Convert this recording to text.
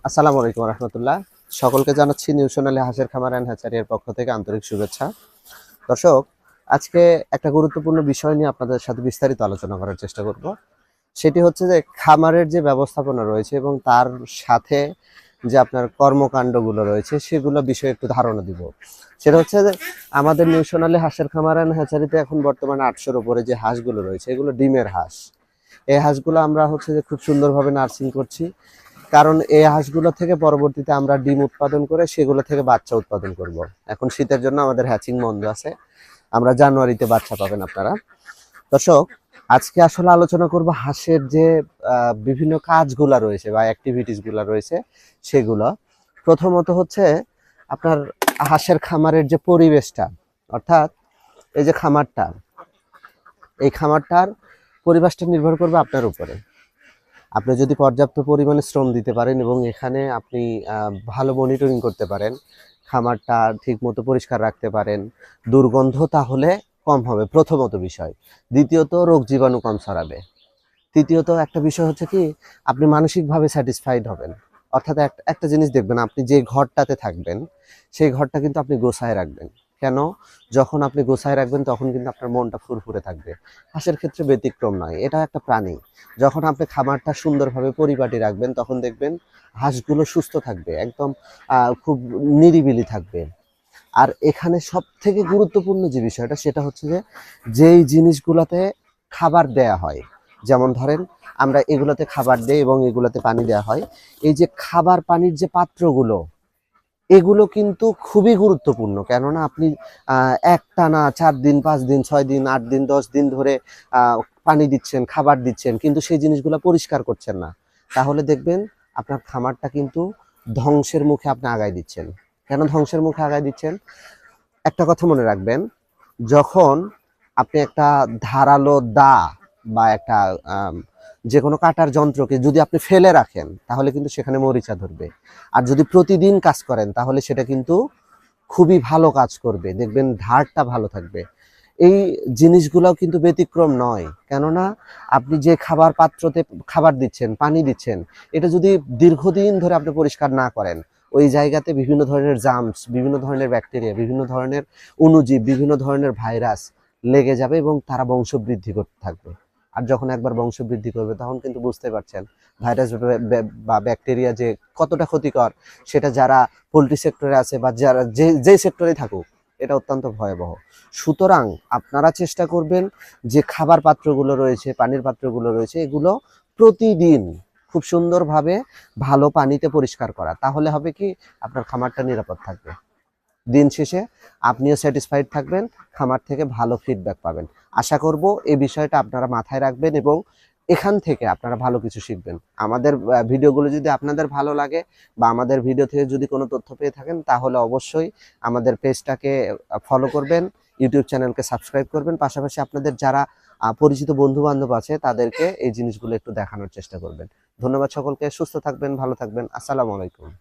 আসসালামু আলাইকুম রহমতুল্লাহ। সকলকে জানাচ্ছি নিউ সোনালী হাঁসের খামার অ্যান্ড হ্যাচারির পক্ষ থেকে আন্তরিক শুভেচ্ছা। দর্শক, আজকে একটা গুরুত্বপূর্ণ বিষয় নিয়ে আপনাদের সাথে বিস্তারিত আলোচনা করার চেষ্টা করব। সেটি হচ্ছে যে খামারের যে ব্যবস্থাপনা রয়েছে এবং তার সাথে যে আপনার কর্মকাণ্ডগুলো রয়েছে সেগুলো বিষয়ে একটু ধারণা দিব। সেটা হচ্ছে যে আমাদের নিউ সোনালী হাঁসের খামার অ্যান্ড হ্যাচারিতে এখন বর্তমানে 800-র উপরে যে হাঁসগুলো রয়েছে এগুলো ডিমের হাঁস। এই হাঁসগুলো আমরা হচ্ছে যে খুব সুন্দরভাবে নার্সিং করছি, কারণ এই হাঁসগুলো থেকে পরবর্তীতে আমরা ডিম উৎপাদন করে সেগুলো থেকে বাচ্চা উৎপাদন করব। এখন শীতের জন্য আমাদের হ্যাচিং বন্ধ আছে, আমরা জানুয়ারিতে বাচ্চা পাবেন আপনারা। দর্শক, আজকে আসলে আলোচনা করব হাঁসের যে বিভিন্ন কাজগুলা রয়েছে বা অ্যাক্টিভিটিস গুলা রয়েছে সেগুলো। প্রথমত হচ্ছে আপনার হাঁসের খামারের যে পরিবেশটা, অর্থাৎ এই যে খামারটা, এই খামারটার পরিবেশটা নির্ভর করবে আপনার উপরে। আপনি যদি পর্যাপ্ত পরিমাণে শ্রম দিতে পারেন এবং এখানে আপনি ভালো মনিটরিং করতে পারেন, খামারটা ঠিকমতো পরিষ্কার রাখতে পারেন, দুর্গন্ধ তাহলে কম হবে প্রথমত বিষয়। দ্বিতীয়ত, রোগ জীবাণু কম ছড়াবে। তৃতীয়ত একটা বিষয় হচ্ছে কি, আপনি মানসিকভাবে স্যাটিসফাইড হবেন। অর্থাৎ একটা জিনিস দেখবেন, আপনি যে ঘরটাতে থাকবেন সেই ঘরটা কিন্তু আপনি গোছায় রাখবেন। কেন? যখন আপনি গোছায় রাখবেন তখন কিন্তু আপনার মনটা ফুরফুরে থাকবে। হাঁসের ক্ষেত্রে ব্যতিক্রম নয়, এটা একটা প্রাণী। যখন আপনি খামারটা সুন্দরভাবে পরিপাটি রাখবেন তখন দেখবেন হাঁসগুলো সুস্থ থাকবে, একদম খুব নিরিবিলি থাকবে। আর এখানে সব থেকে গুরুত্বপূর্ণ যে বিষয়টা সেটা হচ্ছে যে যেই জিনিসগুলোতে খাবার দেয়া হয়, যেমন ধরেন আমরা এগুলোতে খাবার দেই এবং এগুলোতে পানি দেওয়া হয়, এই যে খাবার পানির যে পাত্রগুলো, এগুলো কিন্তু খুবই গুরুত্বপূর্ণ। কেননা আপনি একটানা 4 দিন 5 দিন 6 দিন 8 দিন 10 দিন ধরে পানি দিচ্ছেন, খাবার দিচ্ছেন, কিন্তু সেই জিনিসগুলো পরিষ্কার করছেন না, তাহলে দেখবেন আপনার খামারটা কিন্তু ধ্বংসের মুখে আপনি আগায় দিচ্ছেন। কেন ধ্বংসের মুখে আগায় দিচ্ছেন? একটা কথা মনে রাখবেন, যখন আপনি একটা ধারালো দা বা একটা যে কোনো কাটার যন্ত্রকে যদি আপনি ফেলে রাখেন তাহলে কিন্তু সেখানে মরিচা ধরবে। আর যদি প্রতিদিন কাজ করেন তাহলে সেটা কিন্তু খুবই ভালো কাজ করবে, দেখবেন ধারটা ভালো থাকবে। এই জিনিসগুলোও কিন্তু ব্যতিক্রম নয়। কেননা আপনি যে খাবার পাত্রতে খাবার দিচ্ছেন, পানি দিচ্ছেন, এটা যদি দীর্ঘদিন ধরে আপনি পরিষ্কার না করেন, ওই জায়গাতে বিভিন্ন ধরনের জার্মস, বিভিন্ন ধরনের ব্যাকটেরিয়া, বিভিন্ন ধরনের অণুজীব, বিভিন্ন ধরনের ভাইরাস লেগে যাবে এবং তারা বংশবৃদ্ধি করতে থাকবে। আর যখন একবার বংশবৃদ্ধি করবে তখন কিন্তু বুঝতে পারছেন ভাইরাস বা ব্যাকটেরিয়া যে কতটা ক্ষতিকর, সেটা যারা পোলট্রি সেক্টরে আছে বা যারা যে সেক্টরে থাকুক, এটা অত্যন্ত ভয়াবহ। সুতরাং আপনারা চেষ্টা করবেন যে খাবার পাত্রগুলো রয়েছে, পানির পাত্রগুলো রয়েছে, এগুলো প্রতিদিন খুব সুন্দরভাবে ভালো পানিতে পরিষ্কার করা। তাহলে হবে কি, আপনার খামারটা নিরাপদ থাকবে। দিন শেষে আপনিও স্যাটিসফাইড থাকবেন, খামার থেকে ভালো ফিডব্যাক পাবেন। আশা করব এই বিষয়টা আপনারা মাথায় রাখবেন এবং এখান থেকে আপনারা ভালো কিছু শিখবেন। আমাদের ভিডিওগুলো যদি আপনাদের ভালো লাগে বা আমাদের ভিডিও থেকে যদি কোনো তথ্য পেয়ে থাকেন তাহলে অবশ্যই আমাদের পেজটাকে ফলো করবেন, ইউটিউব চ্যানেলকে সাবস্ক্রাইব করবেন, পাশাপাশি আপনাদের যারা পরিচিত বন্ধু বান্ধব আছে তাদেরকে এই জিনিসগুলো একটু দেখানোর চেষ্টা করবেন। ধন্যবাদ সকলকে, সুস্থ থাকবেন, ভালো থাকবেন। আসসালামু আলাইকুম।